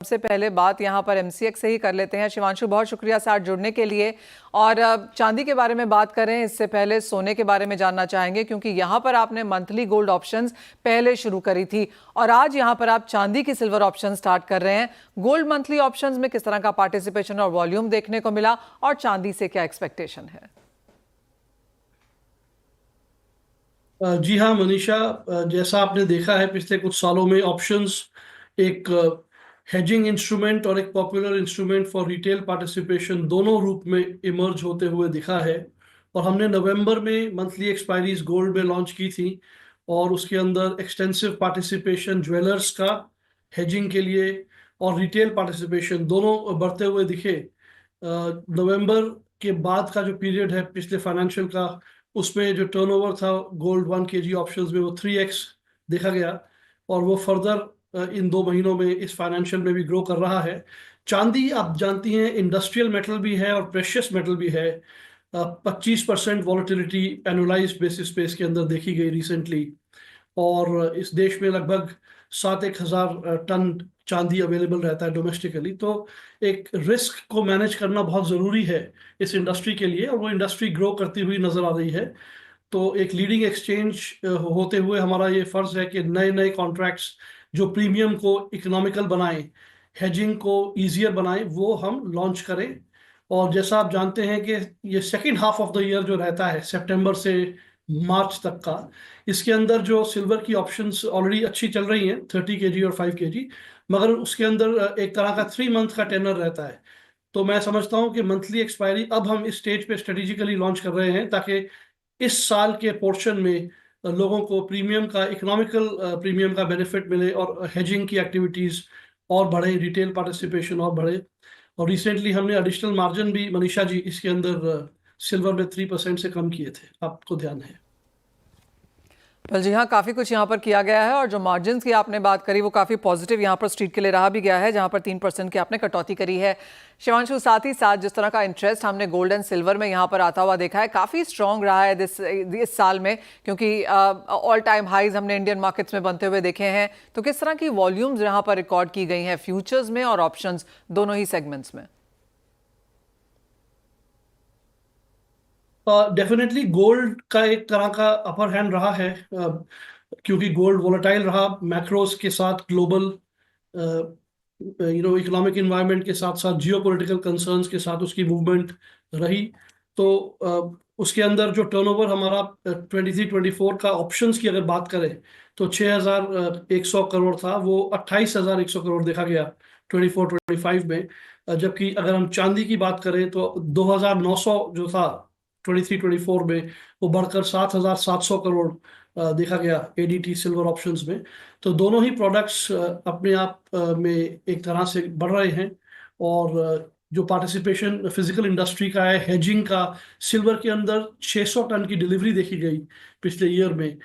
सबसे पहले बात यहाँ पर एमसीएक्स से ही कर लेते हैं। शिवांशु, बहुत शुक्रिया साथ जुड़ने के लिए। और चांदी के बारे में बात करें इससे पहले सोने के बारे में जानना चाहेंगे, क्योंकि यहाँ पर आपने मंथली गोल्ड ऑप्शंस पहले शुरू करी थी और आज यहाँ पर आप चांदी की सिल्वर ऑप्शन स्टार्ट कर रहे हैं। गोल्ड मंथली ऑप्शंस में किस तरह का पार्टिसिपेशन और वॉल्यूम देखने को मिला और चांदी से क्या एक्सपेक्टेशन है? जी हाँ मनीषा, जैसा आपने देखा है पिछले कुछ सालों में ऑप्शंस एक हेजिंग इंस्ट्रूमेंट और एक popular instrument for retail participation दोनों रूप में इमर्ज होते हुए दिखा है। और हमने नवंबर में मंथली एक्सपायरीज गोल्ड में लॉन्च की थी और उसके अंदर एक्सटेंसिव पार्टिसिपेशन ज्वेलर्स का हेजिंग के लिए और रिटेल पार्टिसिपेशन दोनों बढ़ते हुए दिखे। नवंबर के बाद का जो पीरियड है पिछले फाइनेंशियल का, उसमें जो टर्नओवर था गोल्ड 1 kg ऑप्शंस में वो 3x देखा गया और वो फर्दर इन 2 महीनों में इस फाइनेंशियल में भी ग्रो कर रहा है। चांदी आप जानती हैं इंडस्ट्रियल मेटल भी है और प्रेशियस मेटल भी है। 25% वॉलेटिलिटी एनुअलाइज्ड बेसिस पे इसके अंदर देखी गई रिसेंटली और इस देश में लगभग 7-1 हज़ार टन चांदी अवेलेबल रहता है डोमेस्टिकली। तो एक रिस्क को मैनेज करना बहुत ज़रूरी है इस इंडस्ट्री के लिए और वो इंडस्ट्री ग्रो करती हुई नज़र आ रही है। तो एक लीडिंग एक्सचेंज होते हुए हमारा ये फ़र्ज़ है कि नए नए कॉन्ट्रैक्ट्स जो प्रीमियम को इकोनॉमिकल बनाएं, हेजिंग को ईजियर बनाएं, वो हम लॉन्च करें। और जैसा आप जानते हैं कि ये second half of the year जो रहता है सितंबर से मार्च तक का, इसके अंदर जो सिल्वर की ऑप्शंस ऑलरेडी अच्छी चल रही हैं 30 kg और 5 kg, मगर उसके अंदर एक तरह का 3 मंथ का टेनर रहता है। तो मैं समझता हूं कि मंथली एक्सपायरी अब हम इस स्टेज पे स्ट्रेटेजिकली लॉन्च कर रहे हैं ताकि इस साल के पोर्शन में लोगों को प्रीमियम का इकोनॉमिकल प्रीमियम का बेनिफिट मिले और हेजिंग की एक्टिविटीज़ और बढ़े, रिटेल पार्टिसिपेशन और बढ़े। और रिसेंटली हमने एडिशनल मार्जिन भी मनीषा जी इसके अंदर सिल्वर में 3% से कम किए थे, आपको ध्यान है? well, जी हाँ, काफ़ी कुछ यहाँ पर किया गया है और जो मार्जिन्स की आपने बात करी वो काफ़ी पॉजिटिव यहाँ पर स्ट्रीट के लिए रहा भी गया है, जहाँ पर 3% की आपने कटौती करी है। शिवांशु, साथ ही साथ जिस तरह का इंटरेस्ट हमने गोल्ड एंड सिल्वर में यहाँ पर आता हुआ देखा है, काफ़ी स्ट्रॉन्ग रहा है इस साल में, क्योंकि ऑल टाइम हाइज हमने इंडियन मार्केट्स में बनते हुए देखे हैं। तो किस तरह की वॉल्यूम्स यहाँ पर रिकॉर्ड की गई हैं फ्यूचर्स में और ऑप्शंस दोनों ही सेगमेंट्स में? डेफिनेटली गोल्ड का एक तरह का अपर हैंड रहा है, क्योंकि गोल्ड वोलेटाइल रहा मैक्रोस के साथ, ग्लोबल इकोनॉमिक इन्वायरमेंट के साथ साथ जियोपॉलिटिकल कंसर्न्स के साथ उसकी मूवमेंट रही। तो उसके अंदर जो टर्नओवर हमारा 23-24 का ऑप्शंस की अगर बात करें तो 6,100 करोड़ था, वो 28,100 करोड़ देखा गया 24-25 में। जबकि अगर हम चांदी की बात करें तो 2,900 जो था 23-24 में, वो बढ़कर 7,700 करोड़ देखा गया एडीटी सिल्वर ऑप्शंस में। तो दोनों ही प्रोडक्ट्स अपने आप में एक तरह से बढ़ रहे हैं। और जो पार्टिसिपेशन फिजिकल इंडस्ट्री का है हेजिंग का, सिल्वर के अंदर 600 टन की डिलीवरी देखी गई पिछले ईयर में,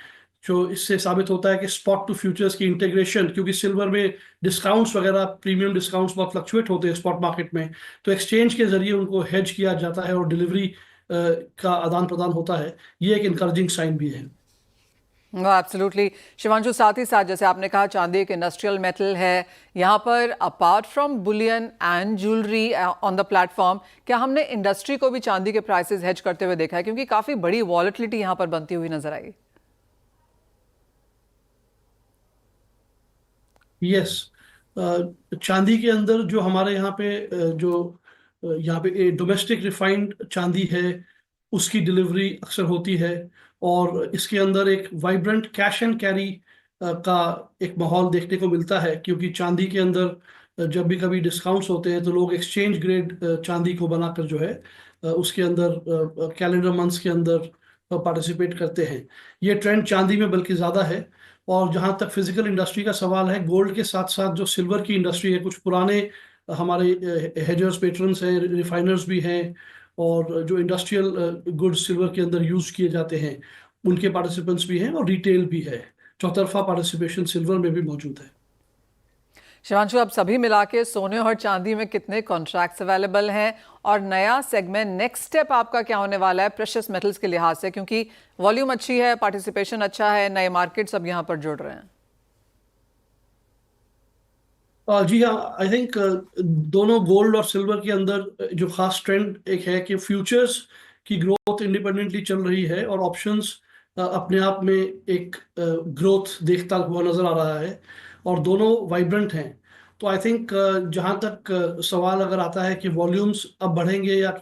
जो इससे साबित होता है कि स्पॉट टू फ्यूचर्स की इंटीग्रेशन, क्योंकि सिल्वर में डिस्काउंट्स वगैरह प्रीमियम डिस्काउंट्स बहुत फ्लक्चुएट होते हैं स्पॉट मार्केट में, तो एक्सचेंज के जरिए उनको हेज किया जाता है और डिलीवरी का आदान प्रदान होता है। ये एक इनकरेजिंग साइन भी है। एब्सोल्युटली शिवांशु, साथ ही साथ जैसे आपने कहा चांदी एक इंडस्ट्रियल मेटल है, यहाँ पर apart from Boolean and jewellery on the platform, क्या हमने इंडस्ट्री को भी चांदी के प्राइसेस हेज करते हुए देखा है, क्योंकि काफी बड़ी वॉलेटिलिटी यहाँ पर बनती हुई नजर आई? यस, चांदी के अंदर जो हमारे यहाँ पे जो यहाँ पे डोमेस्टिक रिफाइंड चांदी है उसकी डिलीवरी अक्सर होती है और इसके अंदर एक वाइब्रेंट कैश एंड कैरी का एक माहौल देखने को मिलता है, क्योंकि चांदी के अंदर जब भी कभी डिस्काउंट्स होते हैं तो लोग एक्सचेंज ग्रेड चांदी को बनाकर जो है उसके अंदर कैलेंडर मंथ्स के अंदर पार्टिसिपेट करते हैं। ये ट्रेंड चांदी में बल्कि ज़्यादा है। और जहाँ तक फिजिकल इंडस्ट्री का सवाल है, गोल्ड के साथ साथ जो सिल्वर की इंडस्ट्री है, कुछ पुराने हमारे हेजर्स पेट्रन्स हैं, रिफाइनर्स भी हैं और जो इंडस्ट्रियल गुड्स सिल्वर के अंदर यूज किए जाते हैं उनके पार्टिसिपेंट्स भी हैं और रिटेल भी है। चौतरफा पार्टिसिपेशन सिल्वर में भी मौजूद है। शिवांशु, अब सभी मिला के सोने और चांदी में कितने कॉन्ट्रैक्ट्स अवेलेबल हैं और नया सेगमेंट नेक्स्ट स्टेप आपका क्या होने वाला है प्रेशियस मेटल्स के लिहाज से, क्योंकि वॉल्यूम अच्छी है, पार्टिसिपेशन अच्छा है, नए मार्केट्स अब यहाँ पर जुड़ रहे हैं? जी हाँ, आई थिंक दोनों गोल्ड और सिल्वर के अंदर जो खास ट्रेंड एक है कि फ्यूचर्स की ग्रोथ इंडिपेंडेंटली चल रही है और ऑप्शंस अपने आप में एक ग्रोथ देखता हुआ नजर आ रहा है और दोनों वाइब्रेंट हैं। तो आई थिंक जहाँ तक सवाल अगर आता है कि वॉल्यूम्स अब बढ़ेंगे या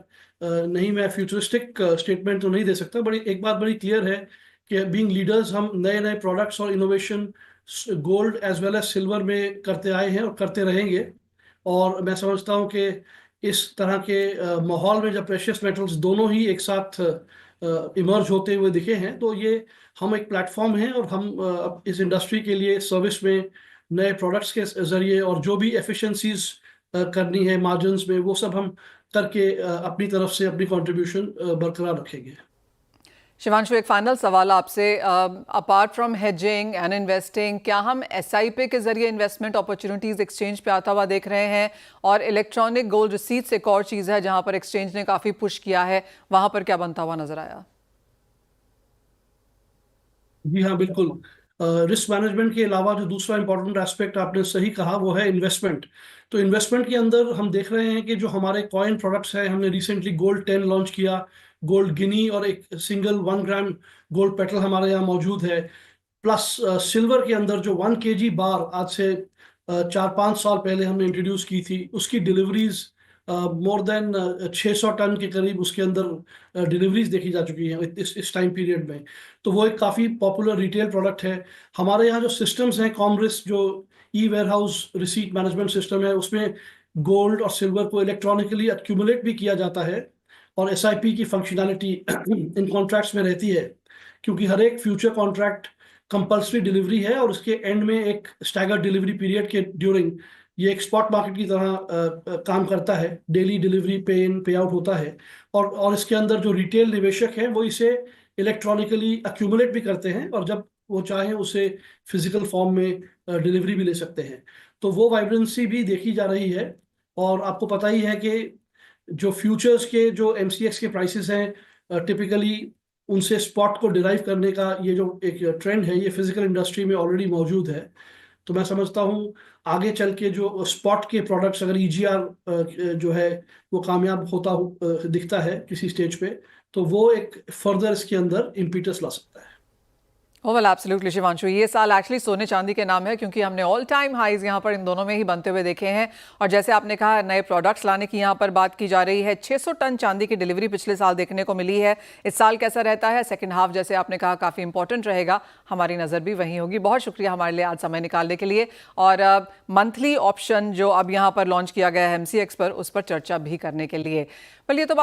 नहीं, मैं फ्यूचरिस्टिक स्टेटमेंट तो नहीं दे सकता, बड़ी एक बात बड़ी क्लियर है कि बीइंग लीडर्स हम नए नए प्रोडक्ट्स और innovation gold as well as silver में करते आए हैं और करते रहेंगे। और मैं समझता हूँ कि इस तरह के माहौल में जब प्रेशियस मेटल्स दोनों ही एक साथ इमर्ज होते हुए दिखे हैं, तो ये हम एक प्लेटफॉर्म है और हम इस इंडस्ट्री के लिए सर्विस में नए प्रोडक्ट्स के जरिए और जो भी एफिशिएंसीज करनी है मार्जिन्स में, वो सब हम करके अपनी तरफ से अपनी कंट्रीब्यूशन बरकरार रखेंगे। शिवांशु, एक फाइनल सवाल आपसे। Apart from hedging and investing, क्या हम एसआईपी के जरिए इन्वेस्टमेंट अपॉर्चुनिटीज एक्सचेंज पे आता हुआ देख रहे हैं? और इलेक्ट्रॉनिक गोल्ड रिसीट्स एक और चीज़ है जहां पर एक्सचेंज ने काफ़ी पुश किया है, वहां पर क्या बनता हुआ नजर आया? जी हाँ, बिल्कुल। रिस्क मैनेजमेंट के अलावा जो दूसरा इंपॉर्टेंट एस्पेक्ट आपने सही कहा वो है इन्वेस्टमेंट। तो इन्वेस्टमेंट के अंदर हम देख रहे हैं कि जो हमारे कॉइन प्रोडक्ट्स हैं, हमने रिसेंटली गोल्ड 10 लॉन्च किया, गोल्ड गिनी, और एक सिंगल 1 ग्राम गोल्ड पेटल हमारे यहाँ मौजूद है। प्लस सिल्वर के अंदर जो 1 kg बार आज से 4-5 साल पहले हमने इंट्रोड्यूस की थी, उसकी डिलीवरीज मोर देन 600 टन के करीब उसके अंदर डिलीवरीज देखी जा चुकी हैं इस टाइम पीरियड में। तो वो एक काफ़ी पॉपुलर रिटेल प्रोडक्ट है। हमारे यहाँ जो सिस्टम्स हैं, कॉमरिस जो e warehouse receipt management system है, उसमें गोल्ड और सिल्वर को इलेक्ट्रॉनिकली एक्यूमुलेट भी किया जाता है और एसआईपी की फंक्शनैलिटी इन कॉन्ट्रैक्ट्स में रहती है, क्योंकि हर एक फ्यूचर कॉन्ट्रैक्ट कंपल्सरी डिलीवरी है और उसके एंड में एक स्टैगर्ड डिलीवरी पीरियड के ड्यूरिंग ये एक स्पॉट मार्केट की तरह काम करता है। डेली डिलीवरी पे इन पे आउट होता है और इसके अंदर जो रिटेल निवेशक हैं वो इसे इलेक्ट्रॉनिकली एक्यूमुलेट भी करते हैं और जब वो चाहें उसे फिजिकल फॉर्म में डिलीवरी भी ले सकते हैं। तो वो वाइब्रेंसी भी देखी जा रही है। और आपको पता ही है कि जो फ्यूचर्स के जो एमसीएक्स के प्राइसेस हैं, टिपिकली उनसे स्पॉट को डिराइव करने का ये जो एक ट्रेंड है, ये फिजिकल इंडस्ट्री में ऑलरेडी मौजूद है। तो मैं समझता हूँ आगे चल के जो स्पॉट के प्रोडक्ट्स, अगर ईजीआर जो है वो कामयाब दिखता है किसी स्टेज पे, तो वो एक फर्दर इसके अंदर इम्पीटस ला सकता है। वेल एब्सोल्युटली शिवांशु, ये साल एक्चुअली सोने चांदी के नाम है क्योंकि हमने ऑल टाइम हाईज यहाँ पर इन दोनों में ही बनते हुए देखे हैं। और जैसे आपने कहा, नए प्रोडक्ट्स लाने की यहाँ पर बात की जा रही है। 600 टन चांदी की डिलीवरी पिछले साल देखने को मिली है। इस साल कैसा रहता है? सेकंड हाफ जैसे आपने कहा काफ़ी इंपॉर्टेंट रहेगा, हमारी नज़र भी वहीं होगी। बहुत शुक्रिया हमारे लिए आज समय निकालने के लिए और मंथली ऑप्शन जो अब यहाँ पर लॉन्च किया गया है एमसीएक्स पर, उस पर चर्चा भी करने के लिए। ये तो